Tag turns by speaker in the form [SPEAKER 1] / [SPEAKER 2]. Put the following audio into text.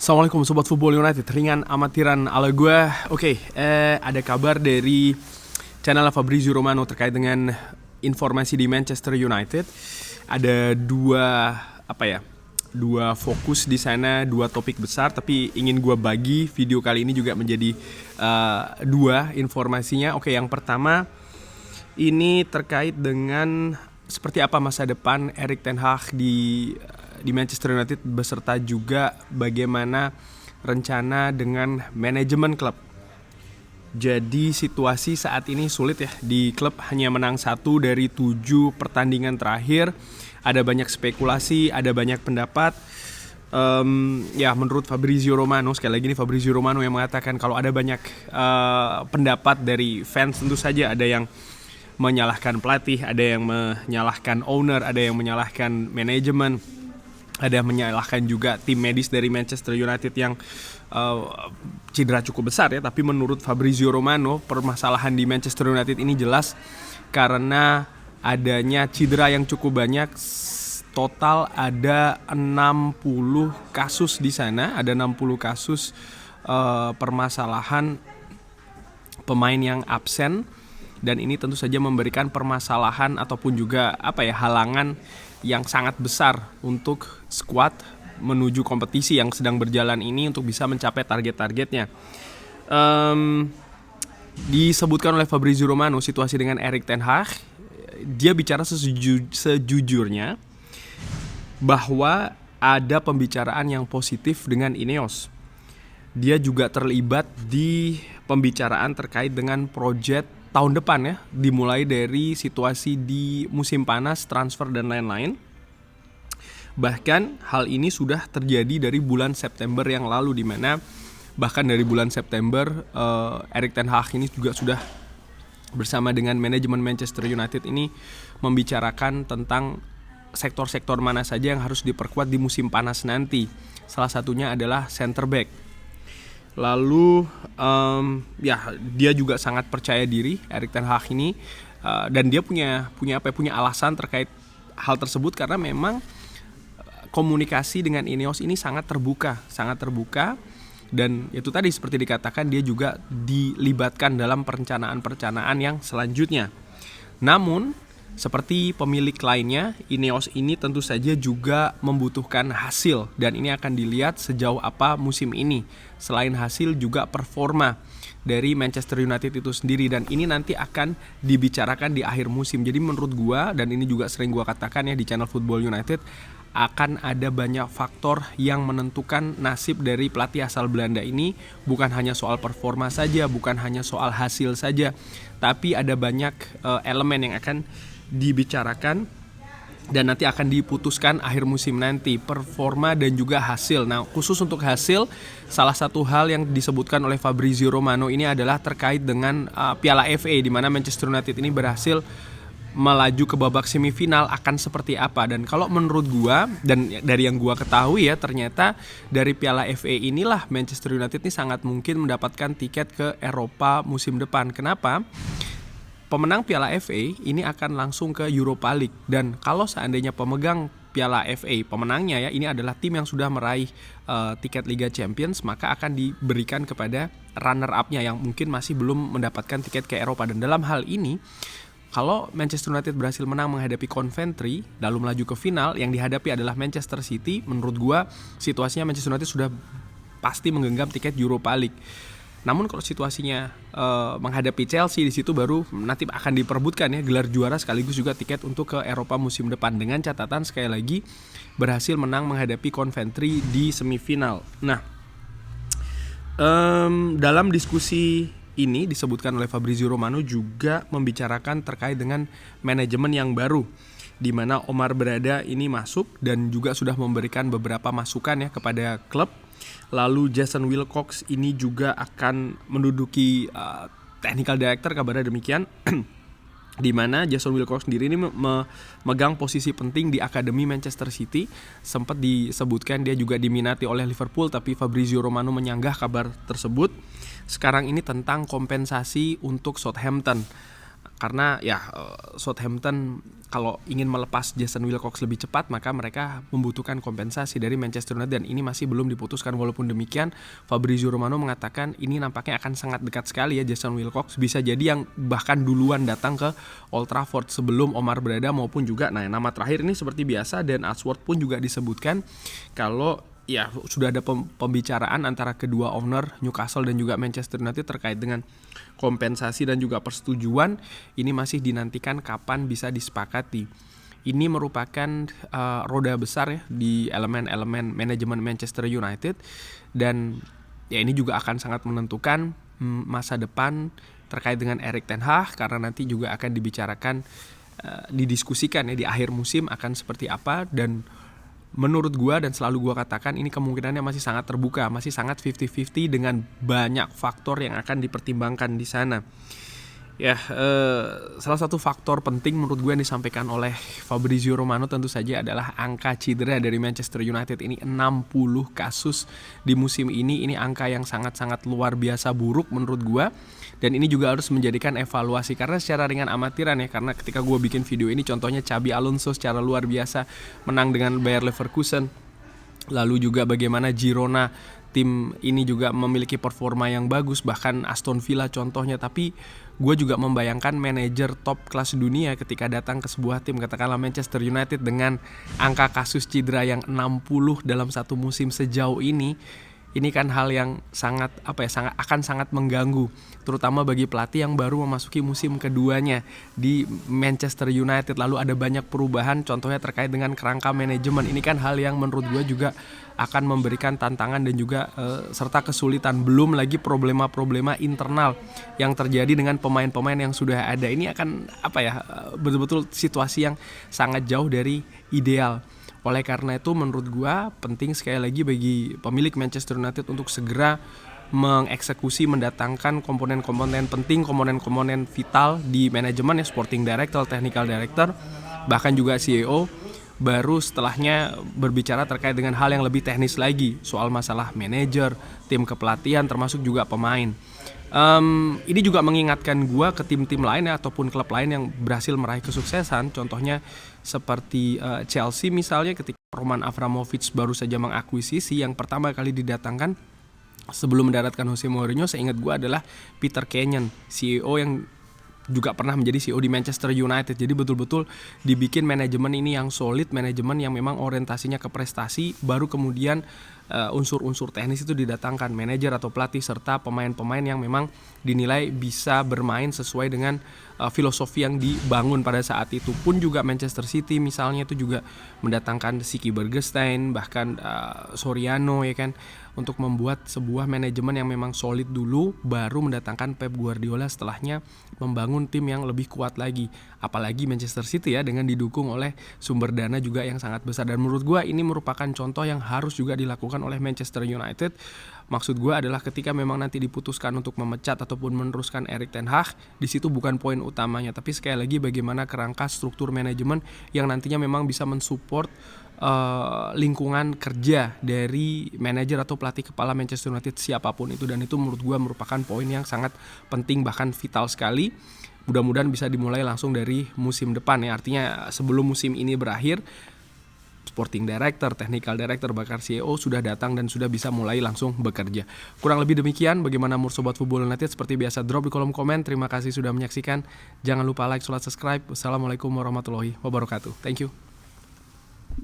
[SPEAKER 1] Assalamualaikum Sobat Football United, ringan amatiran ala gue. Ada kabar dari channel Fabrizio Romano terkait dengan informasi di Manchester United. Ada dua fokus di sana, dua topik besar, tapi ingin gue bagi video kali ini juga menjadi dua informasinya. Yang pertama ini terkait dengan seperti apa masa depan Erik ten Hag di Manchester United, beserta juga bagaimana rencana dengan manajemen klub. Jadi situasi saat ini sulit ya di klub, hanya menang 1 dari 7 pertandingan terakhir. Ada banyak spekulasi, ada banyak pendapat. Menurut Fabrizio Romano, sekali lagi ini Fabrizio Romano yang mengatakan kalau ada banyak pendapat dari fans, tentu saja ada yang menyalahkan pelatih, ada yang menyalahkan owner, ada yang menyalahkan manajemen, ada yang menyalahkan juga tim medis dari Manchester United yang cedera cukup besar ya. Tapi menurut Fabrizio Romano, permasalahan di Manchester United ini jelas karena adanya cedera yang cukup banyak. Total ada 60 kasus di sana, ada 60 kasus permasalahan pemain yang absen. Dan ini tentu saja memberikan permasalahan ataupun juga halangan yang sangat besar untuk skuad menuju kompetisi yang sedang berjalan ini untuk bisa mencapai target-targetnya. Disebutkan oleh Fabrizio Romano situasi dengan Erik ten Hag, dia bicara sejujurnya bahwa ada pembicaraan yang positif dengan Ineos. Dia juga terlibat di pembicaraan terkait dengan proyek tahun depan ya, dimulai dari situasi di musim panas, transfer dan lain-lain. Bahkan hal ini sudah terjadi dari bulan September yang lalu, di mana bahkan dari bulan September Erik ten Hag ini juga sudah bersama dengan manajemen Manchester United ini membicarakan tentang sektor-sektor mana saja yang harus diperkuat di musim panas nanti. Salah satunya adalah center back. Lalu dia juga sangat percaya diri Erik ten Hag ini, dan dia punya alasan terkait hal tersebut karena memang komunikasi dengan Ineos ini sangat terbuka, dan itu tadi seperti dikatakan dia juga dilibatkan dalam perencanaan yang selanjutnya. Namun seperti pemilik lainnya, Ineos ini tentu saja juga membutuhkan hasil, dan ini akan dilihat sejauh apa musim ini. Selain hasil juga performa dari Manchester United itu sendiri, dan ini nanti akan dibicarakan di akhir musim. Jadi menurut gua, dan ini juga sering gua katakan ya di channel Football United, akan ada banyak faktor yang menentukan nasib dari pelatih asal Belanda ini. Bukan hanya soal performa saja, bukan hanya soal hasil saja, tapi ada banyak elemen yang akan dibicarakan dan nanti akan diputuskan akhir musim nanti, performa dan juga hasil. Nah, khusus untuk hasil, salah satu hal yang disebutkan oleh Fabrizio Romano ini adalah terkait dengan Piala FA, di mana Manchester United ini berhasil melaju ke babak semifinal akan seperti apa. Dan kalau menurut gua, dan dari yang gua ketahui ya, ternyata dari Piala FA inilah Manchester United ini sangat mungkin mendapatkan tiket ke Eropa musim depan. Kenapa? Pemenang Piala FA ini akan langsung ke Europa League, dan kalau seandainya pemegang Piala FA, pemenangnya ya, ini adalah tim yang sudah meraih tiket Liga Champions, maka akan diberikan kepada runner up-nya yang mungkin masih belum mendapatkan tiket ke Eropa. Dan dalam hal ini, kalau Manchester United berhasil menang menghadapi Coventry lalu melaju ke final, yang dihadapi adalah Manchester City, menurut gua situasinya Manchester United sudah pasti menggenggam tiket Europa League. Namun kalau situasinya menghadapi Chelsea, di situ baru nanti akan diperebutkan ya gelar juara sekaligus juga tiket untuk ke Eropa musim depan, dengan catatan sekali lagi berhasil menang menghadapi Coventry di semifinal. Nah, dalam diskusi ini disebutkan oleh Fabrizio Romano juga membicarakan terkait dengan manajemen yang baru, di mana Omar Berada ini masuk dan juga sudah memberikan beberapa masukan ya kepada klub. Lalu Jason Wilcox ini juga akan menduduki technical director, kabarnya demikian. Di mana Jason Wilcox sendiri ini memegang posisi penting di akademi Manchester City. Sempat disebutkan dia juga diminati oleh Liverpool, tapi Fabrizio Romano menyanggah kabar tersebut. Sekarang ini tentang kompensasi untuk Southampton. karena ya Southampton kalau ingin melepas Jason Wilcox lebih cepat maka mereka membutuhkan kompensasi dari Manchester United dan ini masih belum diputuskan. Walaupun demikian Fabrizio Romano mengatakan ini nampaknya akan sangat dekat sekali ya Jason Wilcox, bisa jadi yang bahkan duluan datang ke Old Trafford sebelum Omar Berada maupun juga nama terakhir ini seperti biasa Dan Ashworth pun juga disebutkan kalau ya sudah ada pembicaraan antara kedua owner Newcastle dan juga Manchester United terkait dengan kompensasi dan juga persetujuan. Ini masih dinantikan kapan bisa disepakati. Ini merupakan roda besar ya di elemen-elemen manajemen Manchester United dan ya ini juga akan sangat menentukan masa depan terkait dengan Erik ten Hag karena nanti juga akan dibicarakan didiskusikan ya di akhir musim akan seperti apa. Dan menurut gue dan selalu gue katakan ini kemungkinannya masih sangat terbuka, masih sangat 50-50 dengan banyak faktor yang akan dipertimbangkan di sana. Ya, salah satu faktor penting menurut gue yang disampaikan oleh Fabrizio Romano tentu saja adalah angka cedera dari Manchester United. Ini 60 kasus di musim ini angka yang sangat-sangat luar biasa buruk menurut gue. Dan ini juga harus menjadikan evaluasi karena secara ringan amatiran ya, karena ketika gue bikin video ini contohnya Xabi Alonso secara luar biasa menang dengan Bayer Leverkusen. Lalu juga bagaimana Girona, tim ini juga memiliki performa yang bagus, bahkan Aston Villa contohnya. Tapi gue juga membayangkan manajer top kelas dunia ketika datang ke sebuah tim katakanlah Manchester United dengan angka kasus cedera yang 60 dalam satu musim sejauh ini kan hal yang sangat sangat mengganggu, terutama bagi pelatih yang baru memasuki musim keduanya di Manchester United. Lalu ada banyak perubahan, contohnya terkait dengan kerangka manajemen. Ini kan hal yang menurut gue juga akan memberikan tantangan dan juga serta kesulitan. Belum lagi problema-problema internal yang terjadi dengan pemain-pemain yang sudah ada. Ini akan betul-betul situasi yang sangat jauh dari ideal. Oleh karena itu menurut gue penting sekali lagi bagi pemilik Manchester United untuk segera mengeksekusi, mendatangkan komponen-komponen penting, komponen-komponen vital di manajemen ya, sporting director, technical director, bahkan juga CEO. Baru setelahnya berbicara terkait dengan hal yang lebih teknis lagi soal masalah manajer, tim kepelatihan termasuk juga pemain. Ini juga mengingatkan gue ke tim-tim lain ya, ataupun klub lain yang berhasil meraih kesuksesan. Contohnya seperti Chelsea misalnya ketika Roman Abramovich baru saja mengakuisisi, yang pertama kali didatangkan sebelum mendaratkan Jose Mourinho seingat gue adalah Peter Kenyon, CEO yang juga pernah menjadi CEO di Manchester United. Jadi betul-betul dibikin manajemen ini yang solid, manajemen yang memang orientasinya ke prestasi, baru kemudian unsur-unsur teknis itu didatangkan, manajer atau pelatih serta pemain-pemain yang memang dinilai bisa bermain sesuai dengan filosofi yang dibangun pada saat itu. Pun juga Manchester City misalnya itu juga mendatangkan Siki Bergestein, bahkan Soriano ya kan, untuk membuat sebuah manajemen yang memang solid dulu, baru mendatangkan Pep Guardiola setelahnya membangun tim yang lebih kuat lagi. Apalagi Manchester City ya dengan didukung oleh sumber dana juga yang sangat besar. Dan menurut gue ini merupakan contoh yang harus juga dilakukan oleh Manchester United. Maksud gue adalah ketika memang nanti diputuskan untuk memecat ataupun meneruskan Erik ten Hag, di situ bukan poin utamanya, tapi sekali lagi bagaimana kerangka struktur manajemen yang nantinya memang bisa mensupport lingkungan kerja dari manajer atau pelatih kepala Manchester United siapapun itu. Dan itu menurut gue merupakan poin yang sangat penting bahkan vital sekali. Mudah-mudahan bisa dimulai langsung dari musim depan ya, artinya sebelum musim ini berakhir sporting director, technical director, bahkan CEO sudah datang dan sudah bisa mulai langsung bekerja. Kurang lebih demikian. Bagaimana menurut Sobat Football United? Seperti biasa drop di kolom komen. Terima kasih sudah menyaksikan. Jangan lupa like, subscribe. Wassalamualaikum warahmatullahi wabarakatuh. Thank you.